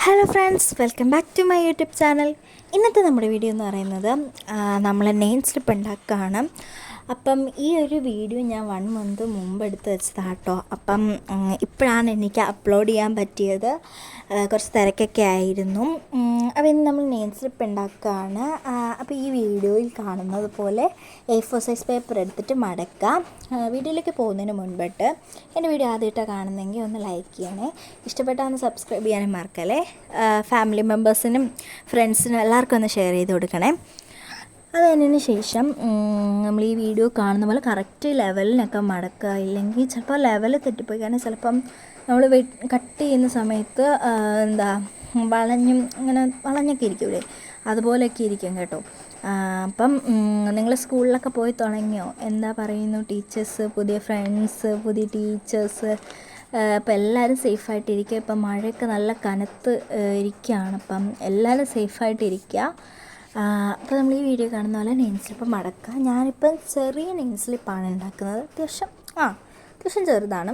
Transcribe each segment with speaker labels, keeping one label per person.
Speaker 1: Hello friends, welcome back to my YouTube channel. ഇന്നത്തെ നമ്മുടെ video എന്ന് പറയുന്നത് നമ്മൾ നെയിം സ്ലിപ്പ് ഉണ്ടാക്കുകയാണ്. അപ്പം ഈ ഒരു വീഡിയോ ഞാൻ 1 മന്ത് മുമ്പ് എടുത്ത് വെച്ചതാണ് കേട്ടോ. അപ്പം ഇപ്പോഴാണ് എനിക്ക് അപ്ലോഡ് ചെയ്യാൻ പറ്റിയത്. കുറച്ച് തിരക്കൊക്കെ ആയിരുന്നു. അപ്പോൾ ഇന്ന് നമ്മൾ നെയിം സ്ലിപ്പ് ഉണ്ടാക്കുകയാണ്. അപ്പോൾ ഈ വീഡിയോയിൽ കാണുന്നത് പോലെ A4 സൈസ് പേപ്പർ എടുത്തിട്ട് മടക്കാം. വീഡിയോയിലേക്ക് പോകുന്നതിന് മുൻപിട്ട് എൻ്റെ വീഡിയോ ആദ്യമായിട്ടാണ് കാണുന്നതെങ്കിൽ ഒന്ന് ലൈക്ക് ചെയ്യണേ. ഇഷ്ടപ്പെട്ടാൽ ഒന്ന് സബ്സ്ക്രൈബ് ചെയ്യാനും മറക്കല്ലേ. ഫാമിലി മെമ്പേഴ്സിനും ഫ്രണ്ട്സിനും എല്ലാവർക്കും ഒന്ന് ഷെയർ ചെയ്ത് കൊടുക്കണേ. അത് കഴിഞ്ഞതിന് ശേഷം നമ്മൾ ഈ വീഡിയോ കാണുന്ന പോലെ കറക്റ്റ് ലെവലിനൊക്കെ മടക്കുക. ഇല്ലെങ്കിൽ ചിലപ്പോൾ ലെവൽ തെറ്റിപ്പോയി. കാരണം ചിലപ്പം നമ്മൾ കട്ട് ചെയ്യുന്ന സമയത്ത് വളഞ്ഞൊക്കെ ഇരിക്കൂലേ, അതുപോലെയൊക്കെ ഇരിക്കും കേട്ടോ. അപ്പം നിങ്ങൾ സ്കൂളിലൊക്കെ പോയി തുടങ്ങിയോ? എന്താ പറയുന്നു ടീച്ചേഴ്സ്, പുതിയ ഫ്രണ്ട്സ്, പുതിയ ടീച്ചേഴ്സ്? അപ്പം എല്ലാവരും സേഫായിട്ടിരിക്കുക. ഇപ്പം മഴയൊക്കെ നല്ല കനത്ത് ഇരിക്കുകയാണ്. അപ്പം എല്ലാവരും സേഫായിട്ടിരിക്കുക. അപ്പോൾ നമ്മൾ ഈ വീഡിയോ കാണുന്ന പോലെ നെയിം സ്ലിപ്പ് മടക്കുക. ഞാനിപ്പം ചെറിയ നെയിം സ്ലിപ്പാണ് ഉണ്ടാക്കുന്നത്. അത്യാവശ്യം ചെറുതാണ്.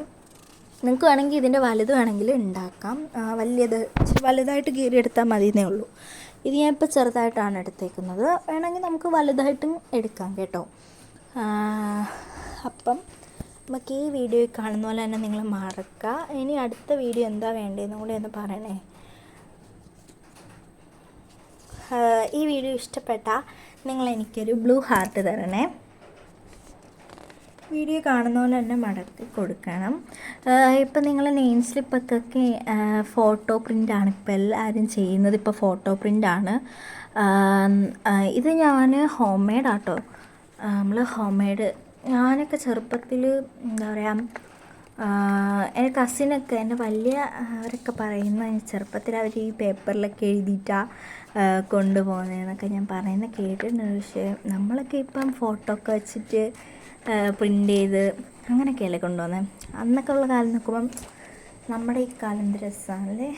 Speaker 1: നിങ്ങൾക്ക് വേണമെങ്കിൽ ഇതിൻ്റെ വലുത് വേണമെങ്കിൽ ഉണ്ടാക്കാം. വലുതായിട്ട് കീറിയെടുത്താൽ മതിയെന്നേ ഉള്ളൂ. ഇത് ഞാനിപ്പോൾ ചെറുതായിട്ടാണ് എടുത്തേക്കുന്നത്. വേണമെങ്കിൽ നമുക്ക് വലുതായിട്ടും എടുക്കാം കേട്ടോ. അപ്പം നമുക്ക് ഈ വീഡിയോ കാണുന്ന പോലെ തന്നെ നിങ്ങൾ മറക്കുക. ഇനി അടുത്ത വീഡിയോ എന്താ വേണ്ടതെന്നും കൂടി ഒന്ന് പറയണേ. ഈ വീഡിയോ ഇഷ്ടപ്പെട്ടാൽ നിങ്ങൾ എനിക്കൊരു ബ്ലൂ ഹാർട്ട് തരണേ. വീഡിയോ കാണുന്ന പോലെ തന്നെ മടക്കി കൊടുക്കണം. ഇപ്പം നിങ്ങൾ നെയിം സ്ലിപ്പൊക്കെ ഫോട്ടോ പ്രിൻ്റാണ് ഇപ്പോൾ എല്ലാവരും ചെയ്യുന്നത്. ഇപ്പോൾ ഫോട്ടോ പ്രിൻ്റാണ്. ഇത് ഞാൻ ഹോം മെയ്ഡ് ആട്ടോ. നമ്മൾ ഹോം മെയ്ഡ് ഞാനൊക്കെ ചെറുപ്പത്തിൽ എന്താ പറയുക, എൻ്റെ കസിനൊക്കെ, എൻ്റെ വലിയ അവരൊക്കെ പറയുന്ന ചെറുപ്പത്തിൽ അവർ ഈ പേപ്പറിലൊക്കെ എഴുതിയിട്ടാണ് കൊണ്ടുപോകുന്നതെന്നൊക്കെ ഞാൻ പറയുന്നത് കേട്ടിട്ടുണ്ട്. പക്ഷേ നമ്മളൊക്കെ ഇപ്പം ഫോട്ടോ ഒക്കെ വെച്ചിട്ട് പ്രിൻ്റ് ചെയ്ത് അങ്ങനെയൊക്കെയല്ലേ കൊണ്ടുപോകുന്നത്. അന്നൊക്കെ ഉള്ള കാലം നോക്കുമ്പം നമ്മുടെ ഈ കാലം എന്ത് രസമാണല്ലേ.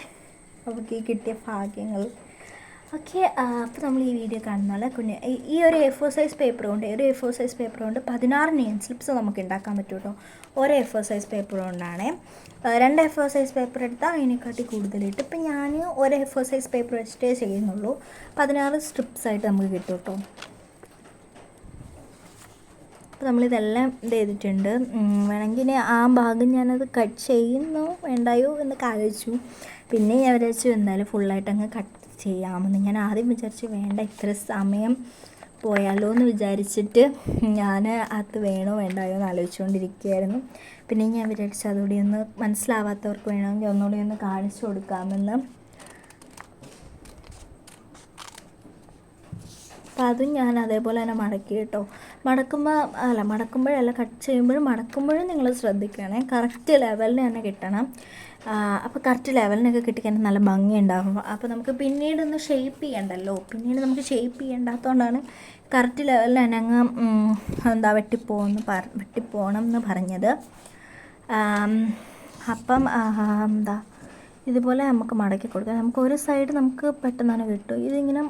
Speaker 1: അവർക്ക് ഈ കിട്ടിയ ഭാഗ്യങ്ങൾ ഓക്കെ. അപ്പോൾ നമ്മൾ ഈ വീഡിയോ കാണുന്ന ഈ ഒരു A4 സൈസ് പേപ്പർ കൊണ്ട് 16 നെയിം സ്ലിപ്സ് നമുക്ക് ഉണ്ടാക്കാൻ പറ്റും കേട്ടോ. ഒരു A4 സൈസ് പേപ്പർ കൊണ്ടാണ്. 2 A4 സൈസ് പേപ്പർ എടുത്താൽ അതിനെക്കാട്ടി കൂടുതലിട്ട്. ഇപ്പം ഞാൻ ഒരു A4 സൈസ് പേപ്പർ വെച്ചിട്ടേ ചെയ്യുന്നുള്ളൂ. 16 സ്ട്രിപ്സായിട്ട് നമുക്ക് കിട്ടും കേട്ടോ. അപ്പോൾ നമ്മളിതെല്ലാം ചെയ്തിട്ടുണ്ട്. വേണമെങ്കിൽ ആ ഭാഗം ഞാനത് കട്ട് ചെയ്യുന്നോ വേണ്ടായോ എന്നൊക്കെ ആലോചിച്ചു. പിന്നെ ഞാൻ വിചാരിച്ചു എന്തായാലും ഫുള്ളായിട്ട് അങ്ങ് കട്ട് ചെയ്യാമെന്ന്. ഞാൻ ആദ്യം വിചാരിച്ചു വേണ്ട, ഇത്ര സമയം പോയാലോ എന്ന് വിചാരിച്ചിട്ട് ഞാൻ അത് വേണോ വേണ്ടായോ എന്ന് ആലോചിച്ചുകൊണ്ടിരിക്കുകയായിരുന്നു. പിന്നെ ഞാൻ വിചാരിച്ചു അതുകൂടി ഒന്ന് മനസ്സിലാവാത്തവർക്ക് വേണമെങ്കിൽ ഒന്നുകൂടി ഒന്ന് കാണിച്ചു കൊടുക്കാമെന്ന്. അപ്പം അതും ഞാൻ അതേപോലെ തന്നെ മടക്കി കേട്ടോ. മടക്കുമ്പോഴല്ല, കട്ട് ചെയ്യുമ്പോഴും മടക്കുമ്പോഴും നിങ്ങൾ ശ്രദ്ധിക്കണേ. കറക്റ്റ് ലെവലിന് തന്നെ കിട്ടണം. അപ്പോൾ കറക്റ്റ് ലെവലിനൊക്കെ കിട്ടിക്കഴിഞ്ഞാൽ നല്ല ഭംഗി ഉണ്ടാകും. അപ്പോൾ നമുക്ക് പിന്നീടൊന്ന് ഷേപ്പ് ചെയ്യണ്ടല്ലോ. നമുക്ക് ഷേപ്പ് ചെയ്യേണ്ടാത്തതുകൊണ്ടാണ് കറക്റ്റ് ലെവലിൽ തന്നെ അങ്ങ് വെട്ടിപ്പോകണം എന്ന് പറഞ്ഞത്. അപ്പം ഇതുപോലെ നമുക്ക് മടക്കി കൊടുക്കാം. നമുക്ക് ഒരു സൈഡ് നമുക്ക് പെട്ടെന്ന് തന്നെ കിട്ടും. ഇതിങ്ങനെ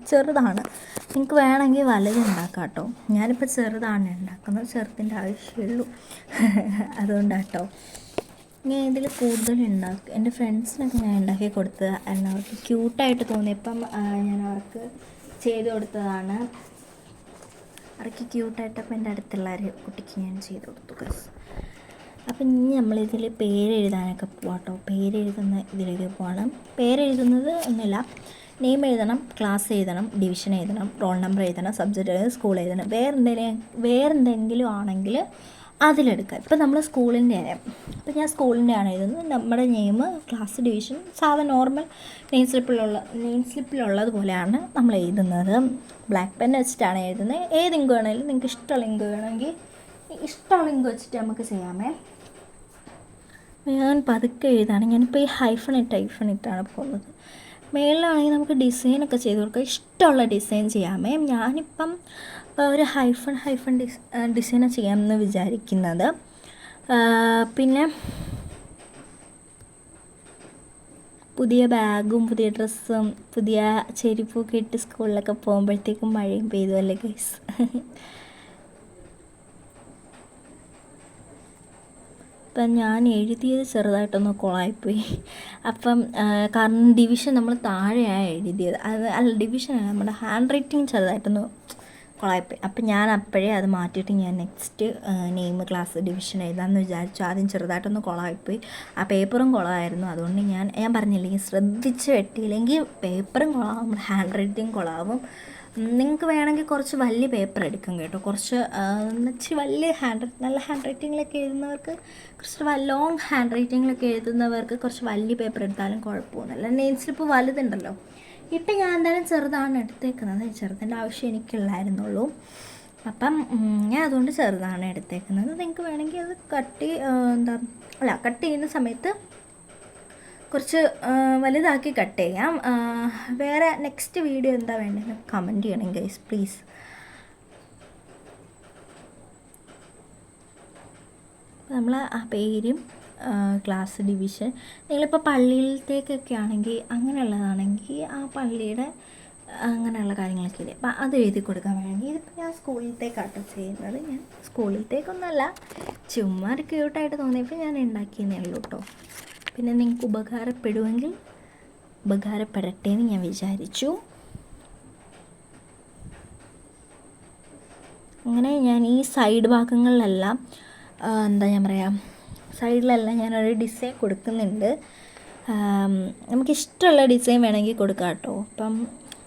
Speaker 1: ചെറുതാണ്. നിങ്ങൾക്ക് വേണമെങ്കിൽ വലുതുണ്ടാക്കാം കേട്ടോ. ഞാനിപ്പോൾ ചെറുതാണ് ഉണ്ടാക്കുന്നത്. ചെറുതിൻ്റെ ആവശ്യമുള്ളൂ, അതുകൊണ്ടാട്ടോ. ഞാൻ ഇതിൽ കൂടുതൽ എൻ്റെ ഫ്രണ്ട്സിനൊക്കെ ഞാൻ ഉണ്ടാക്കി കൊടുത്തത്. അവർക്ക് ക്യൂട്ടായിട്ട് തോന്നിയപ്പം ഞാൻ അവർക്ക് ചെയ്ത് കൊടുത്തതാണ്. അവർക്ക് ക്യൂട്ടായിട്ടപ്പോൾ എൻ്റെ അടുത്തുള്ള കുട്ടിക്ക് ഞാൻ ചെയ്ത് കൊടുത്തു. അപ്പം ഇനി നമ്മളിതിൽ പേരെഴുതാനൊക്കെ പോകാം കേട്ടോ. പേരെഴുതുന്ന ഇതിലേക്ക് പോകണം. പേരെഴുതുന്നത് ഒന്നുമില്ല, നെയിം എഴുതണം, ക്ലാസ് എഴുതണം, ഡിവിഷൻ എഴുതണം, റോൾ നമ്പർ എഴുതണം, സബ്ജക്റ്റ് എഴുതണം, സ്കൂൾ എഴുതണം. വേറെന്തെങ്കിലും ആണെങ്കിൽ അതിലെടുക്കുക. ഇപ്പം നമ്മൾ സ്കൂളിൻ്റെ ആയാലും, ഇപ്പം ഞാൻ സ്കൂളിൻ്റെ ആണ് എഴുതുന്നത്. നമ്മുടെ നെയിം, ക്ലാസ്, ഡിവിഷൻ സാധാരണ നോർമൽ നെയിം സ്ലിപ്പിലുള്ളത് പോലെയാണ് നമ്മൾ എഴുതുന്നത്. ബ്ലാക്ക് പെൻ വെച്ചിട്ടാണ് എഴുതുന്നത്. ഏത് ഇങ്ക് വേണമെങ്കിലും നിങ്ങൾക്ക് ഇഷ്ടമുള്ള ഇങ്ക് വേണമെങ്കിൽ ഇഷ്ടമുള്ള ഇങ്ക് വെച്ചിട്ട് നമുക്ക് ചെയ്യാമേ. ഞാൻ പതുക്കെ എഴുതാണ്. ഞാനിപ്പോൾ ഈ ഹൈഫൺ ഇട്ടാണ് പോകുന്നത്. മേളിലാണെങ്കിൽ നമുക്ക് ഡിസൈനൊക്കെ ചെയ്ത് കൊടുക്കാം. ഇഷ്ടമുള്ള ഡിസൈൻ ചെയ്യാമേ. ഞാനിപ്പം ഒരു ഹൈഫൺ ഡിസൈൻ ചെയ്യാമെന്ന് വിചാരിക്കുന്നത്. പിന്നെ പുതിയ ബാഗും പുതിയ ഡ്രസ്സും പുതിയ ചെരുപ്പൊക്കെ ഇട്ട് സ്കൂളിലൊക്കെ പോകുമ്പോഴത്തേക്കും മഴയും പെയ്തുമല്ലേ ഗൈസ്. അപ്പം ഞാൻ എഴുതിയത് ചെറുതായിട്ടൊന്ന് കൊളായിപ്പോയി. അപ്പം കാരണം ഡിവിഷൻ നമ്മൾ താഴെയാണ് എഴുതിയത്, അത് അല്ല ഡിവിഷനല്ല, നമ്മുടെ ഹാൻഡ് റൈറ്റിംഗ് ചെറുതായിട്ടൊന്ന് കൊളായിപ്പോയി. അപ്പം ഞാൻ അപ്പോഴേ അത് മാറ്റിയിട്ട് ഞാൻ നെക്സ്റ്റ് നെയിം ക്ലാസ് ഡിവിഷൻ എഴുതാമെന്ന് വിചാരിച്ചു. ആദ്യം ചെറുതായിട്ടൊന്ന് കൊളായിപ്പോയി, ആ പേപ്പറും കുളമായിരുന്നു. അതുകൊണ്ട് ഞാൻ പറഞ്ഞില്ലെങ്കിൽ ശ്രദ്ധിച്ച് വെട്ടിയില്ലെങ്കിൽ പേപ്പറും കുളമാവും, നമ്മുടെ ഹാൻഡ് റൈറ്റിംഗ് കുളമാവും. നിങ്ങൾക്ക് വേണമെങ്കിൽ കുറച്ച് വലിയ പേപ്പർ എടുക്കും കേട്ടോ, കുറച്ച് ഇച്ചിരി വലിയ നല്ല ഹാൻഡ് റൈറ്റിങ്ങിലൊക്കെ എഴുതുന്നവർക്ക്, കുറച്ച് ലോങ് ഹാൻഡ് റൈറ്റിങ്ങിലൊക്കെ എഴുതുന്നവർക്ക് കുറച്ച് വലിയ പേപ്പർ എടുത്താലും കുഴപ്പമൊന്നുമില്ല. നെയിം സ്ലിപ്പ് വലുതുണ്ടല്ലോ. ഇപ്പം ഞാൻ എന്തായാലും ചെറുതാണ് എടുത്തേക്കുന്നത്, ചെറുതിൻ്റെ ആവശ്യം എനിക്കുള്ളായിരുന്നുള്ളൂ. അപ്പം ഞാൻ അതുകൊണ്ട് ചെറുതാണ് എടുത്തേക്കുന്നത്. നിങ്ങൾക്ക് വേണമെങ്കിൽ അത് കട്ട് ചെയ്യുന്ന സമയത്ത് കുറച്ച് വലുതാക്കി കട്ട് ചെയ്യാം. വേറെ നെക്സ്റ്റ് വീഡിയോ എന്താ വേണ്ടതെന്ന് കമൻറ്റ് ചെയ്യണം ഗൈസ് പ്ലീസ്. നമ്മൾ ആ പേരും ക്ലാസ് ഡിവിഷൻ, നിങ്ങളിപ്പോൾ പള്ളിയിലത്തേക്കൊക്കെ ആണെങ്കിൽ അങ്ങനെയുള്ളതാണെങ്കിൽ ആ പള്ളിയുടെ അങ്ങനെയുള്ള കാര്യങ്ങളൊക്കെ ഇല്ലേ, അപ്പം അത് എഴുതി കൊടുക്കാൻ വേണമെങ്കിൽ. ഇതിപ്പോൾ ഞാൻ സ്കൂളിലത്തേക്കാട്ടോ ചെയ്യുന്നത്, ഞാൻ സ്കൂളിലത്തേക്കൊന്നുമല്ല, ചുമ്മാ ഒരു ക്യൂട്ടായിട്ട് തോന്നിയപ്പോൾ ഞാൻ ഉണ്ടാക്കിയെന്നേ ഉള്ളൂ കേട്ടോ. പിന്നെ നിങ്ങൾക്ക് ഉപകാരപ്പെടുമെങ്കിൽ ഉപകാരപ്പെടട്ടെ എന്ന് ഞാൻ വിചാരിച്ചു. അങ്ങനെ ഞാൻ ഈ സൈഡ് ഭാഗങ്ങളിലെല്ലാം എന്താ ഞാൻ പറയാം, സൈഡിലെല്ലാം ഞാനൊരു ഡിസൈൻ കൊടുക്കുന്നുണ്ട്. നമുക്കിഷ്ടമുള്ള ഡിസൈൻ വേണമെങ്കിൽ കൊടുക്കാം കേട്ടോ. അപ്പം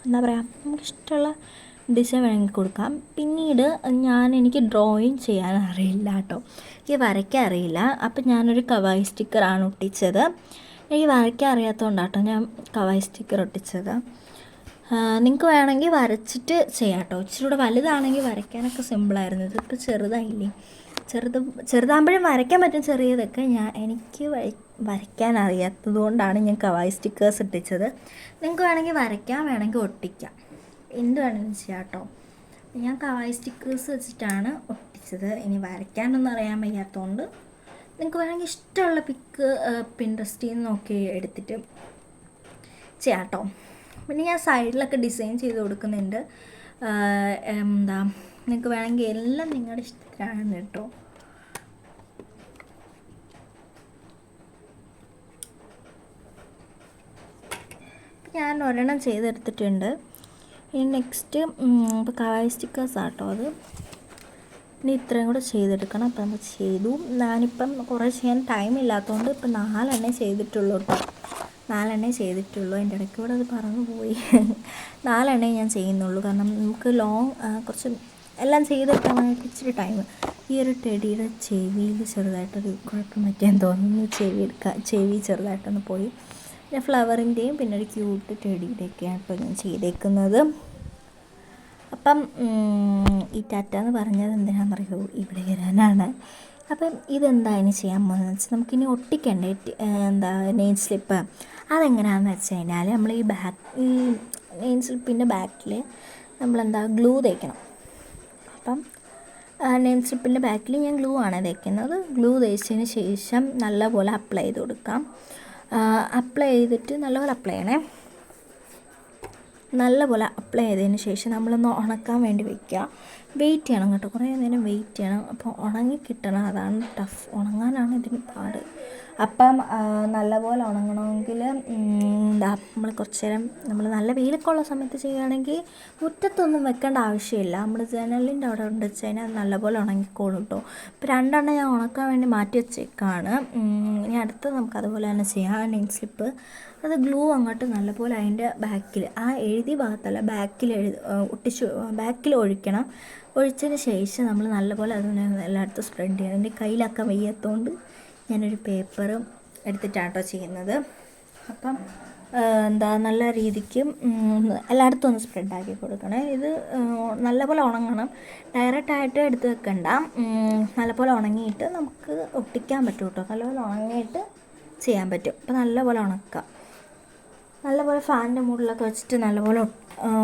Speaker 1: എന്താ പറയുക, നമുക്കിഷ്ടമുള്ള ഡിസൈൻ വേണമെങ്കിൽ കൊടുക്കാം. പിന്നീട് എനിക്ക് ഡ്രോയിങ് ചെയ്യാൻ അറിയില്ല കേട്ടോ, എനിക്ക് വരയ്ക്കാൻ അറിയില്ല. അപ്പം ഞാനൊരു കവായി സ്റ്റിക്കറാണ് ഒട്ടിച്ചത്. എനിക്ക് വരയ്ക്കാൻ അറിയാത്തതുകൊണ്ടാട്ടോ ഞാൻ കവായി സ്റ്റിക്കർ ഒട്ടിച്ചത്. നിങ്ങൾക്ക് വേണമെങ്കിൽ വരച്ചിട്ട് ചെയ്യാം കേട്ടോ. ഇച്ചിരി കൂടെ വലുതാണെങ്കിൽ വരയ്ക്കാനൊക്കെ സിമ്പിളായിരുന്നു. ഇതിപ്പോൾ ചെറുതായില്ലേ, ചെറുതാകുമ്പോഴും വരയ്ക്കാൻ പറ്റും ചെറിയതൊക്കെ. എനിക്ക് വരയ്ക്കാൻ അറിയാത്തത് കൊണ്ടാണ് ഞാൻ കവായി സ്റ്റിക്കേഴ്സ് ഒട്ടിച്ചത്. നിങ്ങൾക്ക് വേണമെങ്കിൽ വരയ്ക്കാം, വേണമെങ്കിൽ ഒട്ടിക്കാം, എന്ത് വേണമെങ്കിലും ചെയ്യാം കേട്ടോ. ഞാൻ കവായി സ്റ്റിക്കേഴ്സ് വെച്ചിട്ടാണ് ഒട്ടിച്ചത്. ഇനി വരയ്ക്കാനൊന്നും അറിയാൻ വയ്യാത്തതുകൊണ്ട് നിങ്ങൾക്ക് വേണമെങ്കിൽ ഇഷ്ടമുള്ള പിക്ക് പിൻട്രസ്റ്റിൽ നിന്ന് നോക്കി എടുത്തിട്ട് ചെയ്യാം കേട്ടോ. പിന്നെ ഞാൻ സൈഡിലൊക്കെ ഡിസൈൻ ചെയ്ത് കൊടുക്കുന്നുണ്ട്. നിങ്ങൾക്ക് വേണമെങ്കിൽ എല്ലാം നിങ്ങളുടെ ഇഷ്ടത്തിലാണ് കേട്ടോ. ഞാൻ ഒരെണ്ണം ചെയ്തെടുത്തിട്ടുണ്ട്. ഇനി നെക്സ്റ്റ് ഇപ്പോൾ കവായി സ്റ്റിക്കേഴ്സ് ആട്ടോ, അത് ഇനി ഇത്രയും കൂടെ ചെയ്തെടുക്കണം. അപ്പം നമ്മൾ ചെയ്തു. ഞാനിപ്പം കുറേ ചെയ്യാൻ ടൈം ഇല്ലാത്തതുകൊണ്ട് ഇപ്പം 4 എണ്ണേ ചെയ്തിട്ടുള്ളൂ കേട്ടോ. 4 എണ്ണേ ചെയ്തിട്ടുള്ളൂ, എൻ്റെ ഇടയ്ക്ക് കൂടെ അത് പറന്നു പോയി. 4 എണ്ണേ ഞാൻ ചെയ്യുന്നുള്ളൂ, കാരണം നമുക്ക് കുറച്ച് എല്ലാം ചെയ്തെടുക്കാൻ വേണ്ടിയിട്ട് ഇച്ചിരി ടൈം. ഈ ഒരു ടെഡിയുടെ ചെവിയിൽ ചെറുതായിട്ടൊരു കുഴപ്പം പറ്റിയെന്ന് തോന്നുന്നു, ചെവി ചെറുതായിട്ടൊന്ന് പോയി. പിന്നെ ഫ്ലവറിൻ്റെയും പിന്നെ ഒരു ക്യൂട്ട് ടെഡിയുടെയൊക്കെയാണ് ഇപ്പോൾ ഞാൻ ചെയ്തേക്കുന്നത്. അപ്പം ഈ ടാറ്റ എന്ന് പറഞ്ഞത് എന്തിനാണെന്നറിയോ, ഇവിടെ വരാനാണ്. അപ്പം ഇതെന്താ ഇനി ചെയ്യാൻ പോകുന്നത് വെച്ചാൽ, നമുക്കിനി ഒട്ടിക്കണ്ടേ നെയിം സ്ലിപ്പ്. അതെങ്ങനെയാണെന്ന് വെച്ച് കഴിഞ്ഞാൽ, നമ്മൾ ഈ നെയിം സ്ലിപ്പിൻ്റെ ബാക്കിൽ ഗ്ലൂ തേക്കണം. അപ്പം നെയിം സ്ലിപ്പിൻ്റെ ബാക്കിൽ ഞാൻ ഗ്ലൂ ആണ് തേക്കുന്നത്. ഗ്ലൂ തേച്ചതിന് ശേഷം നല്ലപോലെ അപ്ലൈ ചെയ്ത് കൊടുക്കാം. അപ്ലൈ ചെയ്തിട്ട് നല്ലപോലെ അപ്ലൈ ചെയ്യണേ. നല്ലപോലെ അപ്ലൈ ചെയ്തതിന് ശേഷം നമ്മളൊന്ന് ഉണക്കാൻ വേണ്ടി വയ്ക്കുക. വെയിറ്റ് ചെയ്യണം കേട്ടോ, കുറേ നേരം വെയിറ്റ് ചെയ്യണം. അപ്പോൾ ഉണങ്ങി കിട്ടണം, അതാണ് ടഫ്, ഉണങ്ങാനാണ് ഇതിന് പാട്. അപ്പം നല്ലപോലെ ഉണങ്ങണമെങ്കിൽ നമ്മൾ കുറച്ച് നേരം നല്ല വെയിലൊക്കെ ഉള്ള സമയത്ത് ചെയ്യുകയാണെങ്കിൽ മുറ്റത്തൊന്നും വെക്കേണ്ട ആവശ്യമില്ല. നമ്മൾ ജനലിൻ്റെ അവിടെ കൊണ്ട് വെച്ച് കഴിഞ്ഞാൽ നല്ലപോലെ ഉണങ്ങിക്കോളും കേട്ടോ. ഇപ്പോൾ 2 എണ്ണം ഞാൻ ഉണക്കാൻ വേണ്ടി മാറ്റി വെച്ചേക്കാണ്. ഇനി അടുത്ത് നമുക്ക് അതുപോലെ തന്നെ ചെയ്യാം. നെയിം സ്ലിപ്പ് അത് ഗ്ലൂ അങ്ങോട്ട് നല്ലപോലെ അതിൻ്റെ ബാക്കിൽ, ആ എഴുതിയ ഭാഗത്തല്ല, ബാക്കിൽ ഒഴിക്കണം. ഒഴിച്ചതിന് ശേഷം നമ്മൾ നല്ലപോലെ അതിനെ എല്ലായിടത്തും സ്പ്രെഡ് ചെയ്യണം. എൻ്റെ കയ്യിലാക്കാൻ വയ്യാത്തതുകൊണ്ട് ഞാനൊരു പേപ്പർ എടുത്തിട്ടാണ് കേട്ടോ ചെയ്യുന്നത്. അപ്പം നല്ല രീതിക്ക് എല്ലായിടത്തും ഒന്ന് സ്പ്രെഡാക്കി കൊടുക്കണേ. ഇത് നല്ലപോലെ ഉണങ്ങണം, ഡയറക്റ്റായിട്ട് എടുത്ത് വെക്കണ്ട. നല്ലപോലെ ഉണങ്ങിയിട്ട് നമുക്ക് ഒട്ടിക്കാൻ പറ്റും കേട്ടോ. നല്ലപോലെ ഉണങ്ങിയിട്ട് ചെയ്യാൻ പറ്റും. അപ്പോൾ നല്ലപോലെ ഉണക്കാം. നല്ലപോലെ ഫാനിൻ്റെ മുകളിലൊക്കെ വെച്ചിട്ട് നല്ലപോലെ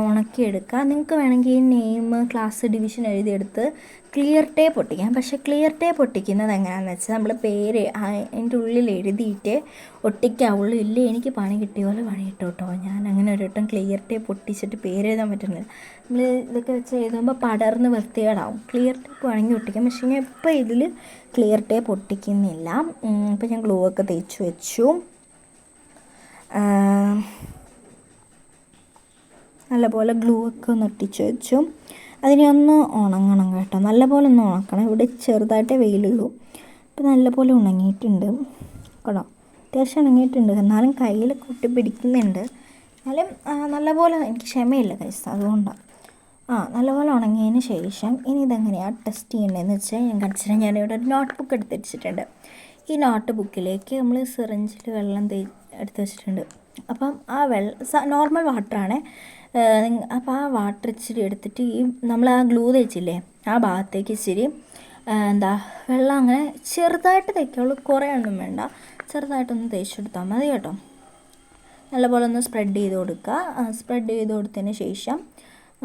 Speaker 1: ഉണക്കിയെടുക്കുക. നിങ്ങൾക്ക് വേണമെങ്കിൽ നെയിം, ക്ലാസ്, ഡിവിഷൻ എഴുതിയെടുത്ത് ക്ലിയർ ടേപ്പ് ഒട്ടിക്കാം. പക്ഷേ ക്ലിയർ ടേപ്പ് ഒട്ടിക്കുന്നത് എങ്ങനെയാണെന്ന് വെച്ചാൽ നമ്മൾ പേര് അതിൻ്റെ ഉള്ളിൽ എഴുതിയിട്ട് ഒട്ടിക്കാവുള്ളൂ. ഇല്ല എനിക്ക് പണി കിട്ടിയ പോലെ പണി കിട്ടും കേട്ടോ. ഞാൻ അങ്ങനെ ഒരു വട്ടം ക്ലിയർ ടേപ്പ് ഒട്ടിച്ചിട്ട് പേര് എഴുതാൻ പറ്റുന്നില്ല. നമ്മൾ ഇതൊക്കെ വെച്ച് എഴുതുമ്പോൾ പടർന്ന് വൃത്തികേടാവും. ക്ലിയർ ടേപ്പ് വേണമെങ്കിൽ ഒട്ടിക്കാം. പക്ഷേ ഞാൻ ഇപ്പോൾ ഇതിൽ ക്ലിയർ ടേപ്പ് ഒട്ടിക്കുന്നില്ല. ഇപ്പോൾ ഞാൻ ഗ്ലൂ ഒക്കെ തേച്ച് വെച്ചു. നല്ലപോലെ ഗ്ലൂ ഒക്കെ ഒന്ന് ഒട്ടിച്ച് വെച്ചു. അതിനെ ഒന്ന് ഉണങ്ങണം കേട്ടോ. നല്ലപോലെ ഒന്ന് ഉണക്കണം. ഇവിടെ ചെറുതായിട്ടേ വെയിലുള്ളൂ. അപ്പോൾ നല്ലപോലെ ഉണങ്ങിയിട്ടുണ്ട് കേട്ടോ. അത്യാവശ്യം ഉണങ്ങിയിട്ടുണ്ട്. എന്നാലും കയ്യിൽ കുട്ടി പിടിക്കുന്നുണ്ട്. എന്നാലും നല്ലപോലെ എനിക്ക് ക്ഷമയില്ല കൈസ്, അതുകൊണ്ടാണ്. നല്ലപോലെ ഉണങ്ങിയതിന് ശേഷം ഇനി ഇതെങ്ങനെയാണ് ടെസ്റ്റ് ചെയ്യേണ്ടതെന്ന് വെച്ചാൽ ഞാൻ കാണിച്ചിട്ട് ഞാനിവിടെ ഒരു നോട്ട് ബുക്ക് എടുത്ത് വെച്ചിട്ടുണ്ട്. ഈ നോട്ട് ബുക്കിലേക്ക് നമ്മൾ സിറിഞ്ചിൽ വെള്ളം എടുത്ത് വെച്ചിട്ടുണ്ട്. അപ്പം ആ നോർമൽ വാട്ടറാണ്. അപ്പോൾ ആ വാട്ടർ ഇച്ചിരി എടുത്തിട്ട് ഈ നമ്മൾ ആ ഗ്ലൂ തേച്ചില്ലേ ആ ഭാഗത്തേക്ക് ഇച്ചിരി വെള്ളം അങ്ങനെ ചെറുതായിട്ട് തേക്കുള്ളൂ, കുറേ ഒന്നും വേണ്ട. ചെറുതായിട്ടൊന്ന് തേച്ചെടുത്താൽ മതി കേട്ടോ. നല്ലപോലെ ഒന്ന് സ്പ്രെഡ് ചെയ്ത് കൊടുക്കുക. സ്പ്രെഡ് ചെയ്ത് കൊടുത്തതിന് ശേഷം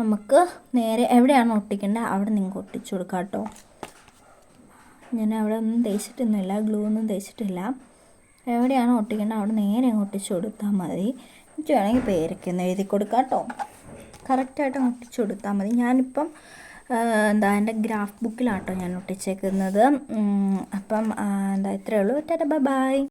Speaker 1: നമുക്ക് നേരെ എവിടെയാണ് ഒട്ടിക്കേണ്ടത് അവിടെ നിങ്ങൾക്ക് ഒട്ടിച്ചു കൊടുക്കാം കേട്ടോ. ഞാൻ അവിടെ ഒന്നും തേച്ചിട്ടൊന്നുമില്ല, ഗ്ലൂ ഒന്നും തേച്ചിട്ടില്ല. എവിടെയാണോ ഒട്ടിക്കേണ്ടത് അവിടെ നേരെ ഒട്ടിച്ചു കൊടുത്താൽ മതി. എനിക്ക് വേണമെങ്കിൽ പേരൊക്കെ ഒന്ന് എഴുതി കൊടുക്കാം കേട്ടോ. കറക്റ്റായിട്ട് ഒട്ടിച്ചു കൊടുത്താൽ മതി. ഞാനിപ്പം എൻ്റെ ഗ്രാഫ് ബുക്കിലാട്ടോ ഞാൻ ഒട്ടിച്ചേക്കുന്നത്. അപ്പം ഇത്രയേ ഉള്ളൂ. Tata bye.